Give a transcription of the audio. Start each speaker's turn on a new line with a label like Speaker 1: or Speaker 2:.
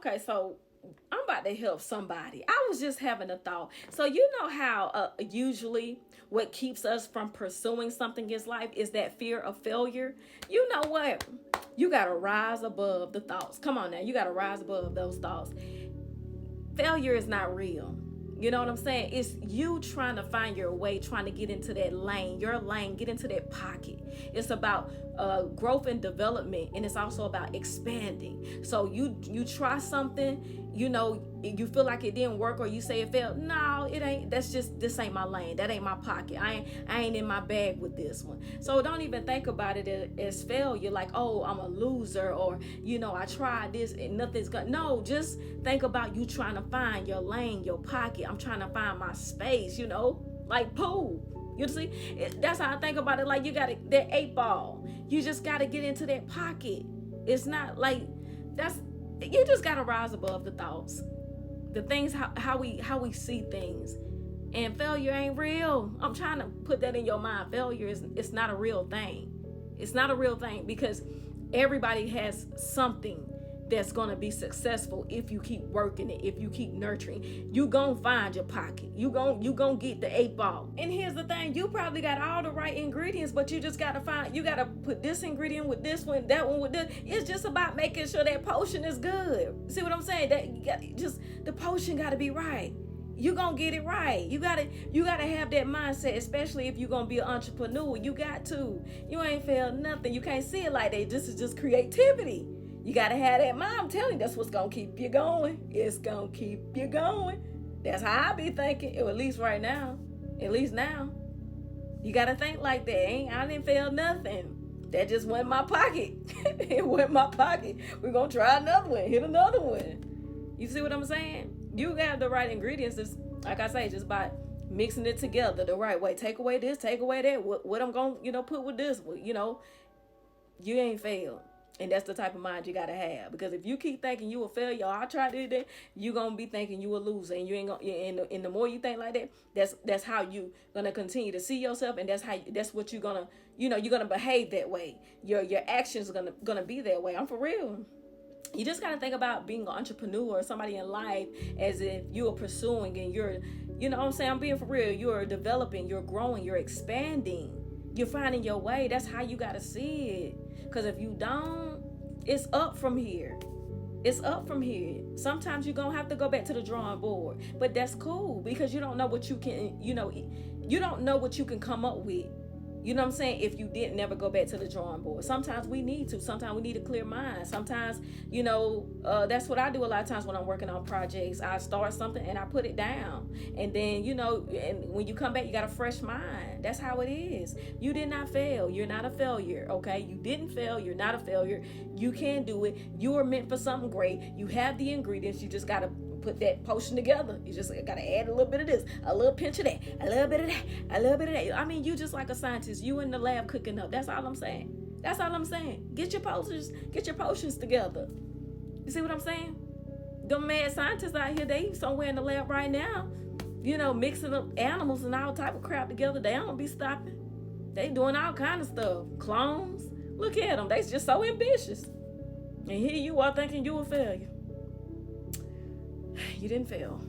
Speaker 1: Okay, so I'm about to help somebody. I was just having a thought. So you know how usually what keeps us from pursuing something in life is that fear of failure. You know what? You gotta rise above the thoughts. Come on now, you gotta rise above those thoughts. Failure is not real. You know what I'm saying? It's you trying to find your way, trying to get into that lane, your lane, get into that pocket. It's about growth and development, and it's also about expanding. So you try something, you feel like it didn't work, or you say it failed. No, it ain't. This ain't my lane. That ain't my pocket. I ain't in my bag with this one. So don't even think about it as failure, like, oh, I'm a loser, or I tried this and nothing's gonna. No, just think about you trying to find your lane, your pocket. I'm trying to find my space, like pool. You see, that's how I think about it. Like you got that 8 ball. You just got to get into that pocket. It's not like you just got to rise above the thoughts, the things, how we see things. And failure ain't real. I'm trying to put that in your mind. Failure it's not a real thing. It's not a real thing, because everybody has something that's going to be successful if you keep working it, if you keep nurturing. You gonna find your pocket. You gonna get the 8 ball. And here's the thing, you probably got all the right ingredients, but you just gotta you gotta put this ingredient with this one, that one with this. It's just about making sure that potion is good. See what I'm saying? That the potion gotta be right. You gonna get it right. You gotta have that mindset, especially if you're gonna be an entrepreneur. You got to. You ain't failed nothing. You can't see it like that. This is just creativity. You got to have that mind. I'm telling you, that's what's going to keep you going. It's going to keep you going. That's how I be thinking, at least right now. At least now. You got to think like that. I didn't fail nothing. That just went in my pocket. It went in my pocket. We're going to try another one. Hit another one. You see what I'm saying? You got the right ingredients. It's, like I say, just by mixing it together the right way. Take away this, take away that. What I'm going to, put with this. You ain't failed. And that's the type of mind you got to have. Because if you keep thinking you a failure, I tried to do that, you're going to be thinking you a loser. And you ain't going and the more you think like that, that's how you going to continue to see yourself. And that's what you're going to, you're going to behave that way. Your actions are going to be that way. I'm for real. You just got to think about being an entrepreneur or somebody in life as if you are pursuing and you're, what I'm saying? I'm being for real. You're developing, you're growing, you're expanding. You're finding your way. That's how you got to see it. Because if you don't, it's up from here. It's up from here. Sometimes you're going to have to go back to the drawing board. But that's cool, because you don't know what you can, you don't know what you can come up with. You know what I'm saying? If you didn't never go back to the drawing board. Sometimes we need to. Sometimes we need a clear mind. Sometimes, that's what I do a lot of times when I'm working on projects. I start something and I put it down. And then, and when you come back, you got a fresh mind. That's how it is. You did not fail. You're not a failure, okay? You didn't fail. You're not a failure. You can do it. You are meant for something great. You have the ingredients. You just got to put that potion together. You just got to add a little bit of this, a little pinch of that, a little bit of that, a little bit of that. I mean, you just like a scientist. You in the lab cooking up. That's all I'm saying. That's all I'm saying. Get your potions together. You see what I'm saying? Them mad scientists out here, they somewhere in the lab right now, mixing up animals and all type of crap together. They don't be stopping. They doing all kind of stuff. Clones. Look at them. They just so ambitious. And here you are thinking you a failure. You didn't fail.